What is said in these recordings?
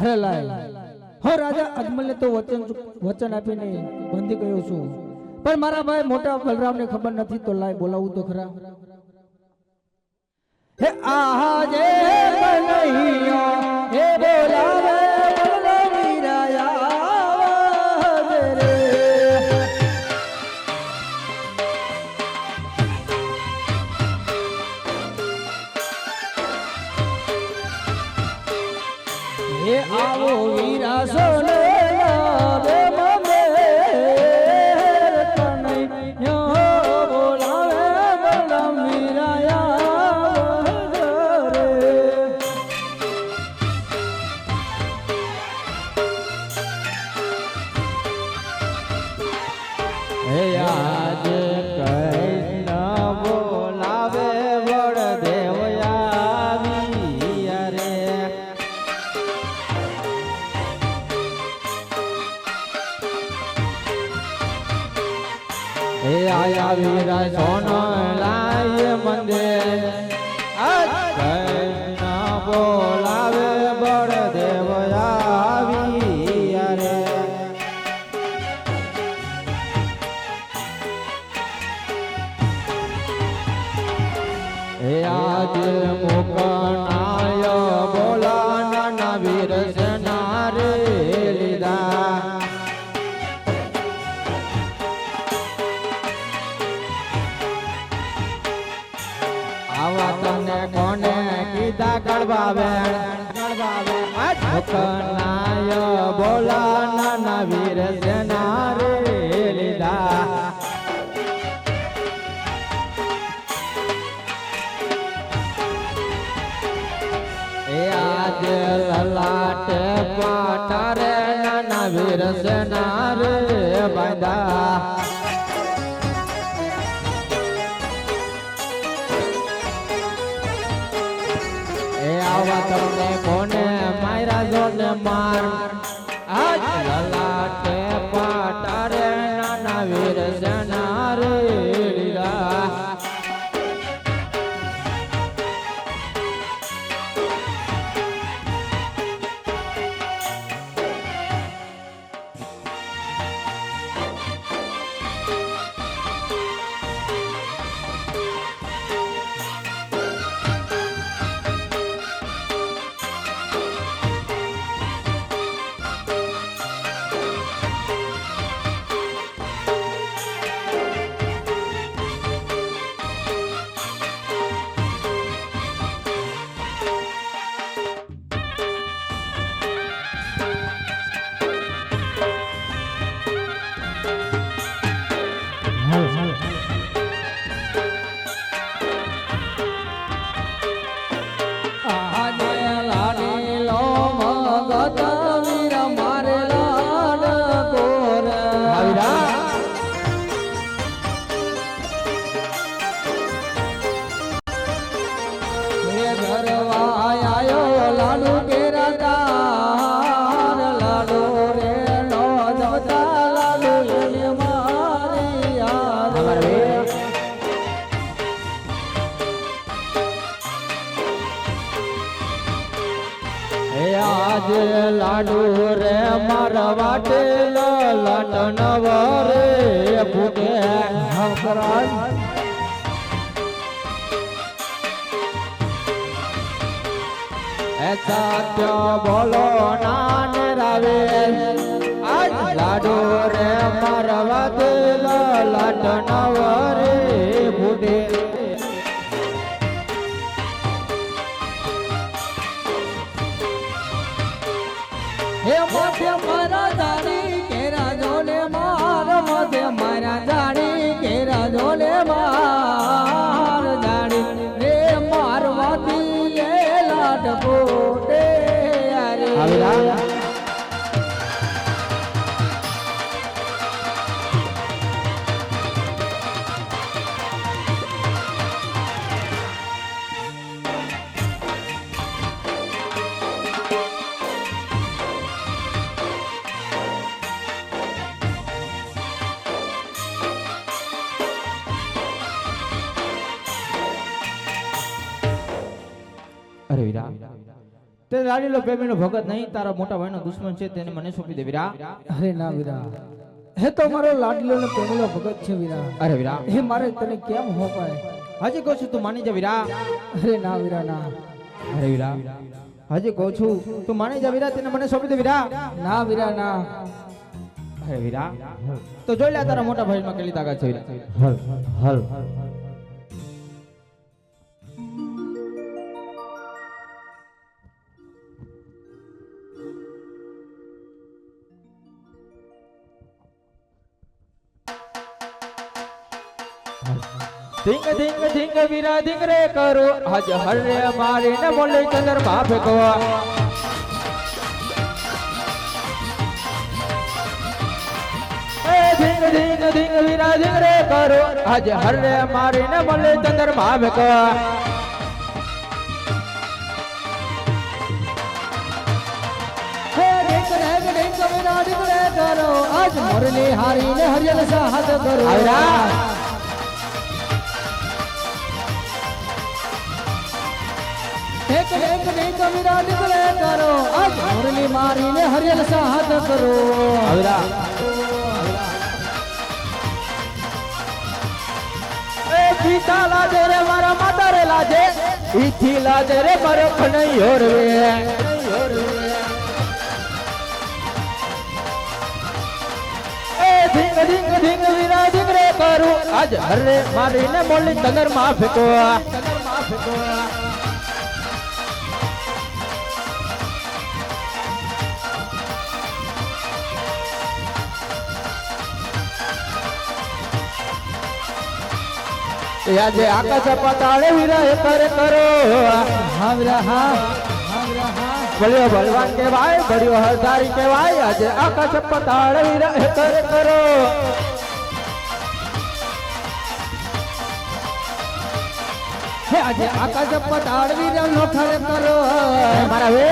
અરે લાય હો રાજા અજમલને તો વચન આપીને બંધી ગયો છું, પણ મારા ભાઈ મોટા બલરામને ખબર નથી, તો લાય બોલાવું તો ખરા. હે આજે કનૈયા હે બોલાવે આવો વીરા સોને લાવે મમે કનૈયા બોલાવે બલરામ વીરાયા રે. હે આજે કૃષ્ણ બોલાવે વડદેવ આવ્યા રે. હે આયા વીરા સોનો લાય મંદિર કૃષ્ણ બોલાવે બળદેવ આવ્યા રે. હે આજ મુકનાય બોલા નાના વીર સેના રે લીધા. આવા તને કોને કીધા કળવાવે મુકનાય બોલા નાના વીર સેના રે લીધા. એ આજે લલાટે પાટારે નાના વીર સેના રે બાંધા. આવા તમને કોને માયરા જોને માર આજ લલાટે પાટારે નાના વીર સેના રે લીધા. આજે લાડુ રે મારા વાટે લટન વરે ફૂટે. સત્ય બોલો નાને રાવે આજ લાડુ રે મારા વાટે લટન વરે ફૂટે. હે મધ્ય મારા જાણી કેરા જોલે માર મધ્ય મારા જાણી કેરા જોલે માર જાણી રે મારવાતી લે લાટ પોટે અરે વીરા તે લાડીલો પ્રેમીનો ભગત નહીં, તારા મોટા ભાઈનો દુશ્મન છે, તેને મને સોંપી દે વીરા. અરે ના વીરા, હે તો મારો લાડલો ને પ્રેમીલો ભગત છે વીરા. અરે વીરા, હે મારે તને કેમ હોપાય? હજી કહું છું તું માની જા વીરા. અરે ના વીરા ના. અરે વીરા, હજી કહું છું તું માની જા વીરા, તેને મને સોંપી દે વીરા. ના વીરા ના. અરે વીરા, તો જોઈ લે તારા મોટા ભાઈમાં કેટલી તાકાત છે વીરા. હલ હલ ધીંગ ધીંગ ધીંગ વીરા ધીંગ રે કરો, આજ હરે મારે ને મોલે ચંદર બાપ કો. ધીંગ ધીંગ ધીંગ વીરા ધીંગ રે કરો, આજ હરે મારે ને મોલે ચંદર બાપ કો. હે ઢીંગ વીરા ઢીંગ રે કરો, આજ મોરલી હારી ને હરિયલ સાહત કરો. આવરા એક વીરા ઢીંગ રે કરો, આજ મોરલી મારી ને હરિયલ સાહત કરો. આવરા એ સીતા લાજે રે મારા માતા રે લાજે, ઈથી લાજે રે મારો કનૈયો રે. ધીંગ ધીંગ ધીંગ વીરા ધીંગ રે કરું, આજ હરે મારીને મોલી તગર માં ફેંકો. આજે આકાશ પાતાળે વીરા એ કરે કરો. હા વીરા હા. હા વીરા હા. બળ્યો બલવાન કહેવાય, બળ્યો હરદારી કહેવાય, આજે આકાશ પાતાળે વીરા એ કરે કરો. હે આજે આકાશ પતાળ વીરા નો ઠરે કરો. મારા વે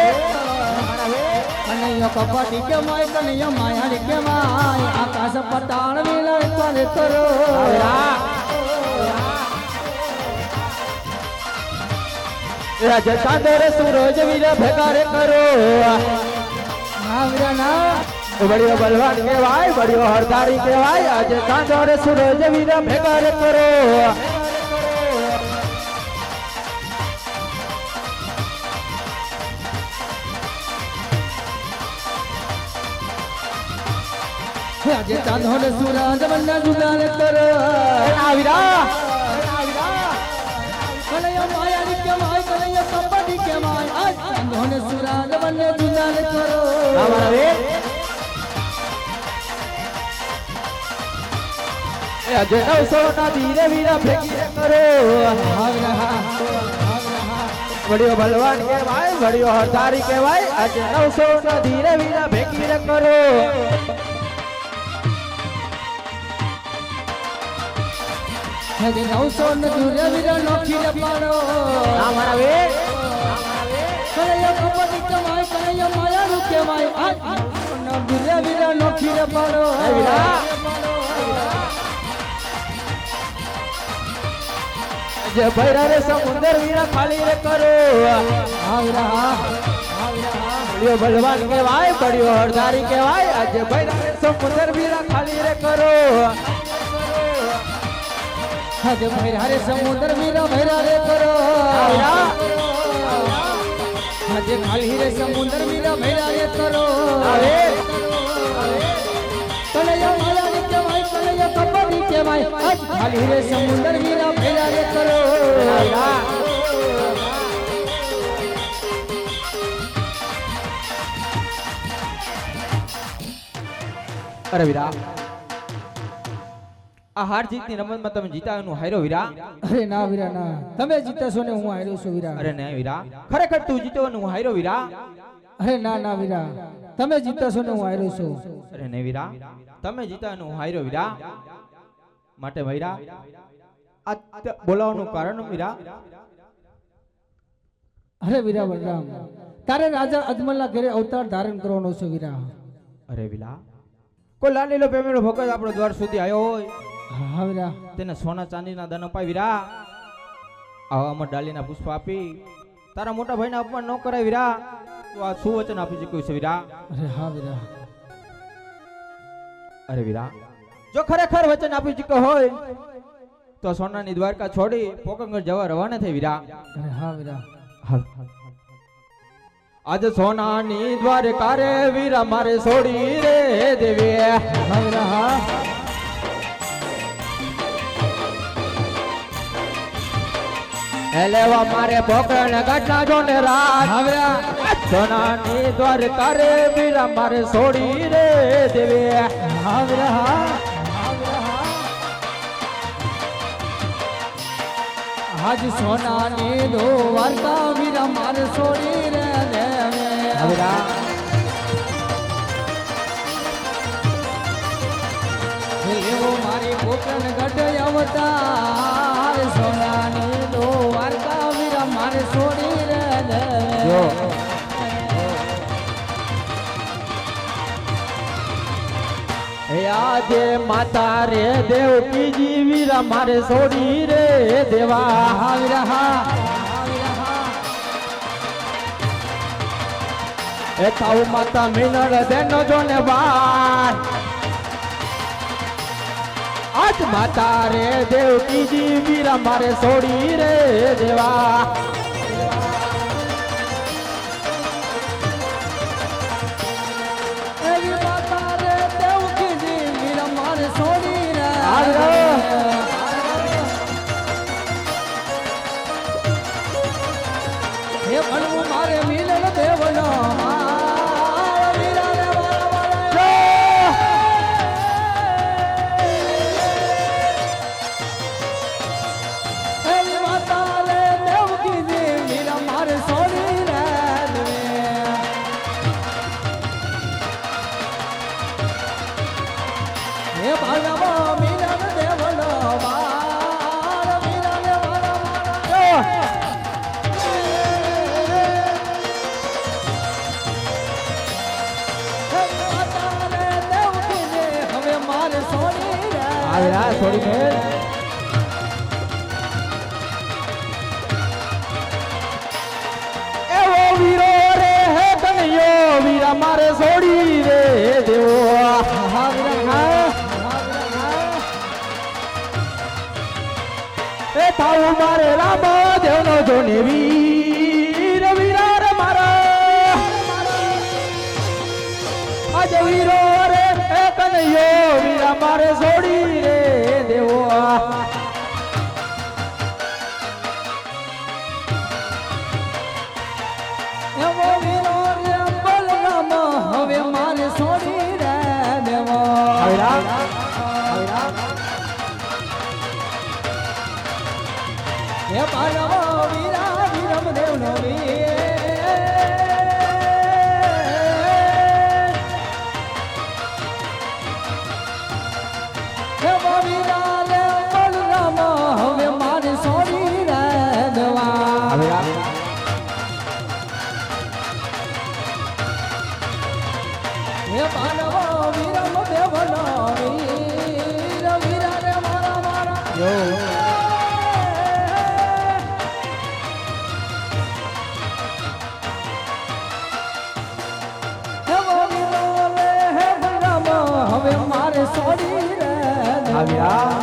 કનૈયો કપટી કે માય, કનૈયો માયાળી કે માય, આકાશ પતાળ વીરા કરે કરો. આજે ચાંદર સૂરજ વીરા ભેગા રે કરો. હા વીરા ના. બળ્યો બલવાન કહેવાય, બળ્યો હરદારી કહેવાય, આજે ચાંદર સૂરજ વીરા ભેગા રે કરો. આજે ચાંદો ને સૂરજ બંને જુગાર કરો. વીરા કનૈયો માયાળી કે માય, કનૈયો કપટી કે માય, આજ ચાંદો ને સૂરજ બંને જુગાર કરો. મારા વે આજે 900 ના ધીરે વીરા ભેગી કરો. હા વીરા હા. હા વીરા હા. બળ્યો બલવાન કહેવાય, બળ્યો હરદારી કહેવાય, આજે 900 ના ધીરે વીરા ભેગી રે કરો. આજે 900 ને દૂરે વીરા નોખી રે પાડો. મારા વે કનૈયો કપટી કે માય, કનૈયો માયાળું કે માય, આજ દૂરે વીરા નોખી રે પાડો. જે ભૈરા રે સમુંદર વીરા ખાલી રે કરો. હા વીરા હા. હા વીરા હા. બળ્યો બલવાન કહેવાય, બળ્યો હરદારી કહેવાય, આજે ભૈરા રે સમુંદર વીરા ખાલી રે કરો. આજે ભૈરા રે સમુદ્ર વીરા ભૈરા રે કરો. આજે ખાલી રે સમુદ્ર વીરા ભૈરા રે કરો. કનૈયો માયાળી કે માય, કનૈયો કપટી કે માય, આજ ખાલી રે સમુદ્ર વીરા ભૈરા રે કરો. અરે વીરા, આ હાર જીતની રમતમાં તમે જીતા એનું હાર્યો વીરા. અરે ના વીરા ના, તમે જીતશો ને હું હાર્યો છું વીરા. અરે ના વીરા, ખરેખર તું જીતો અને હું હાર્યો વીરા. અરે ના ના વીરા, તમે જીતશો ને હું હાર્યો છું. અરે ને વીરા, તમે જીતા અને હું હાર્યો વીરા. માટે વીરા આ બોલાવવાનું કારણ વીરા. અરે વીરા બલરામ, તારે રાજા અજમલના ઘરે અવતાર ધારણ કરવાનો છે વીરા. અરે વીરા, કોઈ લાલીલો પ્રેમીનો ભગત આપણો દ્વાર સુધી આવ્યો હોય, હા વીરા. તેને સોના ચાંદીના દાન અપાય વીરા. આવા અમર ડાલીના પુષ્પ આપી તારા મોટા ભાઈના અપમાન ન કરાય વીરા. તું આ શું વચન આપી ચૂક્યું છે વીરા? અરે હા વીરા, અરે વીરા, જો ખરેખર વચન આપી ચૂક્યો હોય તો સોનાની દ્વારકા છોડી પોકંગર જવા રવાના થઈ વીરા. અરે હા વીરા, હાલ આજ સોનાની દ્વારકા રે વીરા મારે છોડી રે દેવી. હા વીરા હા. લેવા મારે પોકરણ ગાંઠના જોને રાત. હા વીરા, સોનાની દ્વારકા રે વીરા મારે છોડી રે દેવી. હા વીરા હા. હા વીરા હા. આજ સોનાની દ્વારકા વીરા મારે છોડી રે દેવે. હા વીરા, એવો મારી પોકરણ ગઢ અવતાર સોનાની દ્વારકા વીરા મારે છોડી રે દેવે. જો આજે માતા રે દેવકીજી વીરા મારે છોડી રે દેવા. હા વીરા હા. હા વીરા હા. એ તાવ માતા મિનળ દેનો જોને બાર. આજ માતા રે દેવકીજી વીરા મારે છોડી રે દેવા. એવી માતા રે દેવકીજી વીરા મારે છોડી રે આવડો. હે ભણવું મારે મિલન દેવનો વીરા રે મારા મારા. એવી માતા રે દેવકીજી વીરા મારે છોડી રે હે ભાગવો મિલન દેવનો મારા વીરા રે મારા મારા. હવે મારે સોની રે. આવડા છોડી મેલ. એવો વીરો રે હે કનૈયો વીરા મારે છોડી રે દેવો. હા વીરા હા. એ થાવ મારે રામ દેવનો જોને વીર વીરા રે મારા. આજ વીરો રે હે કનૈયો વીરા મારે છોડી રે દેવો. એવો વીરો રે બલરામ હવે મારે સોની રે દેવો. આવડા. હે ભાગવો વીરા વીરમ દેવનો વીર. એવો વીરા રે બલરામ હવે મારે સોની રે દેવા. આવડા. હે માનવો વીરમ દેવનો વીર વીરા રે મારા મારા. જો એવો વીરો રે હે બલરામ હવે મારે સોની રે દેવા. આવ્યા.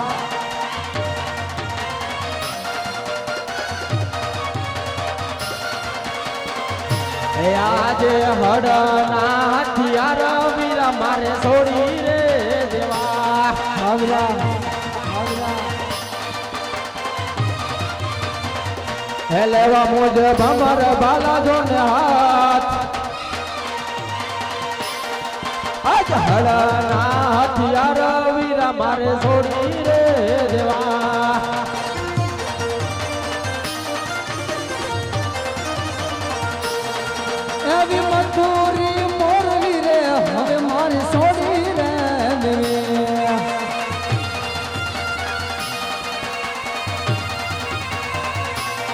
એ આજે હડના હથિયાર વીરા મારે છોડી રે દેવા. આવલા આવલા. હે લેવા મુજ ભમર બાલા જોને હાથ. આજ હડના હથિયાર વીરા મારે છોડી રે દેવા. એવી મથુરી મોરલી રે હવે મારે સોની રે દેવી.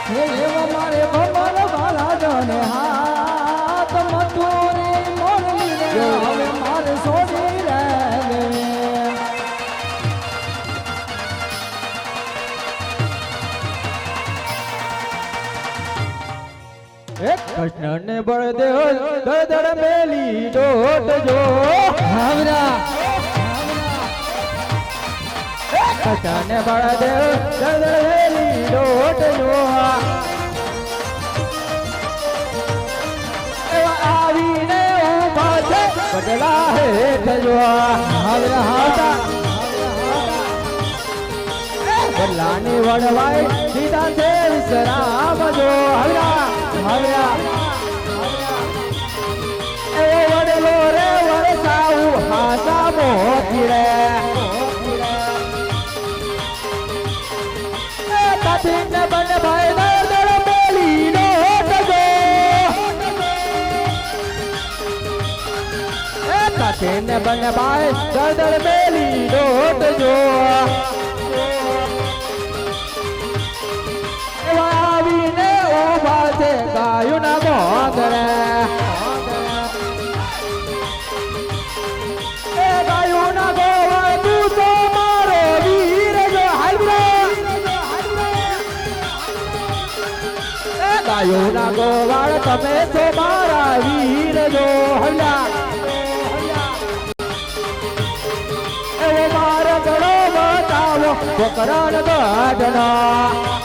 હે એવા મારે ભમર વાલા જોને હાથ મથુરી મોરલી રે હવે મારે સોની રે દેવી. એક કૃષ્ણને બળદેવ દળ દળ મેલી દોટ જો હાવરા કૃષ્ણને બળદેવ દળ દળ મેલી દોટ જો એવા આવીને ઉભા છે બદલા હેઠ જો હાવરા હાવરા બદલાની વડવાય સીધા છે વિશ્રામ જો હવરા હાવરા એ વડલો રે વરસાવું હાસા મોતી રે એ કાઠીને બને ભાઈ દળ દળ મેલી દોટ જો એ કાઠીને બને ભાઈ દળ દળ મેલી દોટ જો એવા આવીને ઉભા છે ગાયુના મોગરે એ ગાયુના ગોવા તું તો મારો વીર જો હાલરા એ ગાયુના ગોવાળ તમે તો મારા વીર જો હલ્લા એવો મારો ગળો બતાવો પોકરણ ગઢના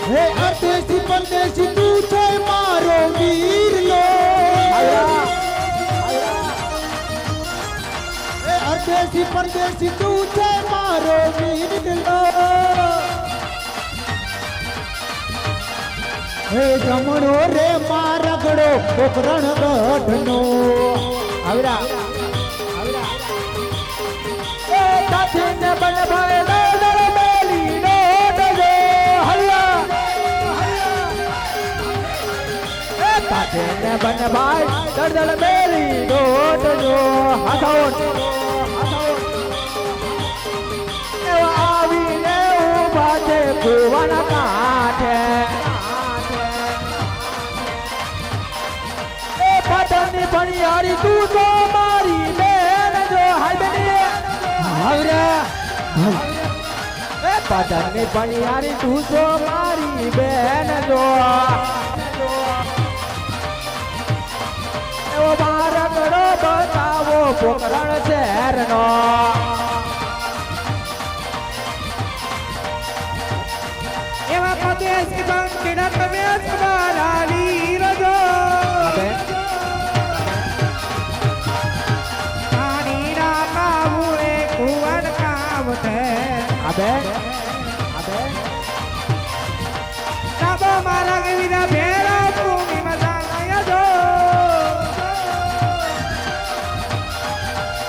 હે અદેશી પરદેશી તું છે મારો વીર લો હે અદેશી પરદેશી તું છે મારો વીર લો હે જમણો રે મારગડો પોકરણ ગઢનો આવરા એ કાઠીને બન ભાઈ દળ દળ મેલી દોટ જો હલ્લા એ કાઠીને બન ભાઈ દળ દળ મેલી દોટ જો હાથોટ એવા આવીને ઉભા છે કુવાના કાંઠે એ પાટણની ભણિયારી તું તો મારી બેન જો હાય બેની હાવરા એ પાટણની ભણિયારી તું તો મારી બેન જો એવો બારકડો બતાવો પોકરણ શહેરનો એવા પ્રદેશ બંકીના તમે તમારા વીર જો પાણીના કાબુએ કુંવર કાવતે અબે સાબો મારા ગવીના ભેરા ભૂમિ મજાના જો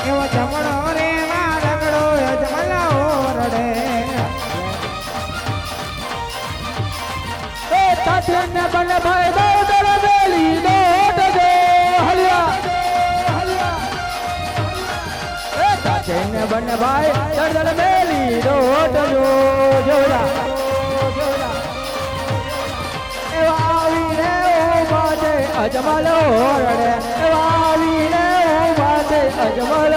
એવો જમણો રે મારગડો જમલા ઓરડે એ કાઠીને બન ભાઈ દળ દળ મેલી દોટ જો હલ્યા એ કાઠીને બન ભાઈ દળ દળ મેલી દોટ જો જોડા એવા આવીને ઉભા છે અજમલ ઓરડે એવા આવીને ઉભા છે અજમલ